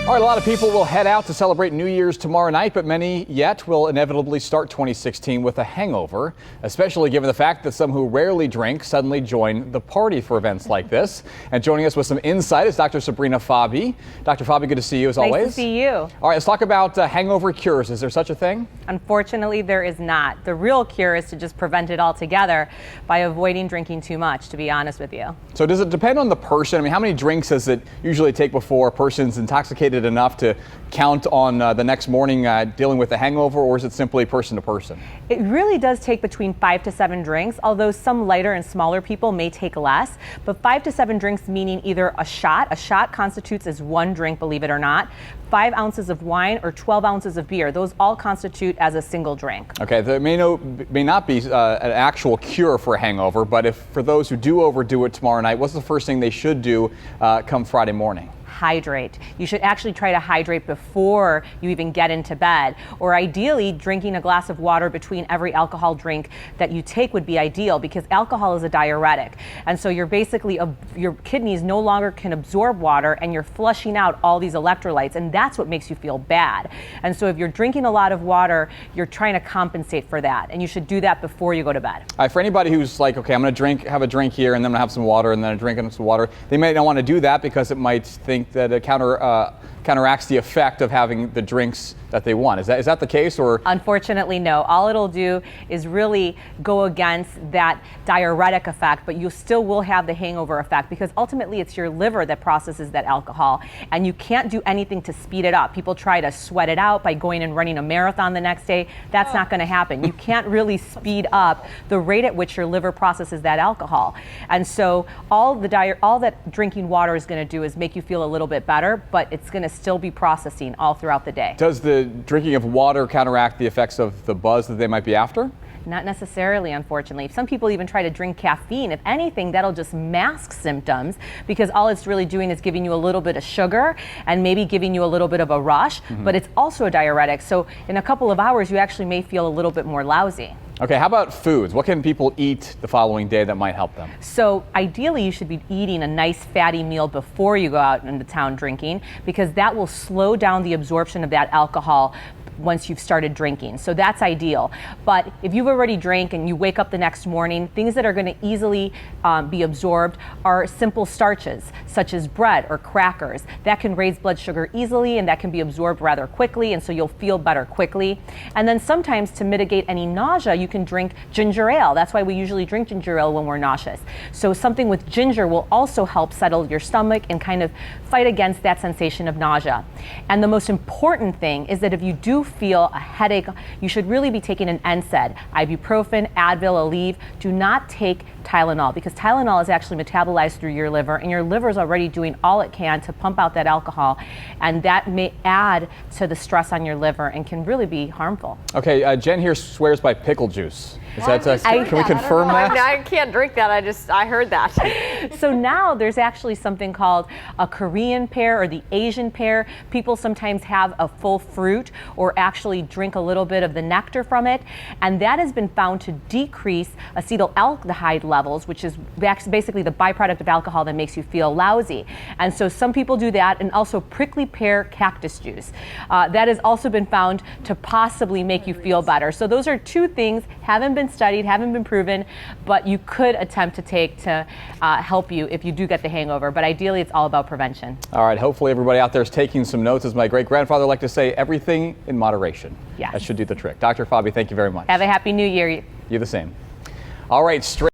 All right, a lot of people will head out to celebrate New Year's tomorrow night, but many yet will inevitably start 2016 with a hangover, especially given the fact that some who rarely drink suddenly join the party for events like this. And joining us with some insight is Dr. Sabrina Fabi. Dr. Fabi, good to see you as always. Nice to see you. All right, let's talk about hangover cures. Is there such a thing? Unfortunately, there is not. The real cure is to just prevent it altogether by avoiding drinking too much, to be honest with you. So does it depend on the person? I mean, how many drinks does it usually take before a person's intoxicated enough to count on the next morning dealing with the hangover, or is it simply person to person? It really does take between 5 to 7 drinks, although some lighter and smaller people may take less. But 5 to 7 drinks meaning either a shot. A shot constitutes as 1 drink, believe it or not. 5 ounces of wine or 12 ounces of beer. Those all constitute as a single drink. Okay, there may not be an actual cure for a hangover, but if for those who do overdo it tomorrow night, what's the first thing they should do come Friday morning? Hydrate. You should actually try to hydrate before you even get into bed, or ideally drinking a glass of water between every alcohol drink that you take would be ideal, because alcohol is a diuretic, and so you're basically your kidneys no longer can absorb water and you're flushing out all these electrolytes, and that's what makes you feel bad. And so if you're drinking a lot of water, you're trying to compensate for that, and you should do that before you go to bed. All right, for anybody who's like, okay, I'm going to have a drink here and then I'm going to have some water and then a drink and some water, they may not want to do that because it might think that it counteracts the effect of having the drinks that they want. Is that the case, or? Unfortunately, no. All it'll do is really go against that diuretic effect, but you still will have the hangover effect, because ultimately it's your liver that processes that alcohol, and you can't do anything to speed it up. People try to sweat it out by going and running a marathon the next day. That's not going to happen. You can't really speed up the rate at which your liver processes that alcohol. And so all that drinking water is going to do is make you feel a little bit better, but it's going to still be processing all throughout the day. Does the drinking of water counteract the effects of the buzz that they might be after? Not necessarily, unfortunately. Some people even try to drink caffeine. If anything, that'll just mask symptoms, because all it's really doing is giving you a little bit of sugar and maybe giving you a little bit of a rush, but it's also a diuretic. So in a couple of hours, you actually may feel a little bit more lousy. Okay, how about foods? What can people eat the following day that might help them? So ideally, you should be eating a nice fatty meal before you go out into town drinking, because that will slow down the absorption of that alcohol once you've started drinking. So that's ideal. But if you've already drank and you wake up the next morning, things that are going to easily be absorbed are simple starches, such as bread or crackers. That can raise blood sugar easily, and that can be absorbed rather quickly, and so you'll feel better quickly. And then sometimes, to mitigate any nausea, you can drink ginger ale. That's why we usually drink ginger ale when we're nauseous. So something with ginger will also help settle your stomach and kind of fight against that sensation of nausea. And the most important thing is that if you do feel a headache, you should really be taking an NSAID, ibuprofen, Advil, Aleve. Do not take Tylenol, because Tylenol is actually metabolized through your liver, and your liver is already doing all it can to pump out that alcohol, and that may add to the stress on your liver and can really be harmful. Okay, Jen here swears by pickle juice. Is that, can we confirm that? I can't drink that. I heard that. So now there's actually something called a Korean pear or the Asian pear. People sometimes have a full fruit or actually drink a little bit of the nectar from it, and that has been found to decrease acetaldehyde levels, which is basically the byproduct of alcohol that makes you feel lousy. And so some people do that, and also prickly pear cactus juice. That has also been found to possibly make you feel better. So those are 2 things, haven't been studied, haven't been proven, but you could attempt to take to help you if you do get the hangover. But ideally, it's all about prevention. All right, hopefully everybody out there is taking some notes. As my great-grandfather liked to say, everything in moderation. Yes. That should do the trick. Dr. Fabi, thank you very much. Have a happy new year. You the same. All right, straight.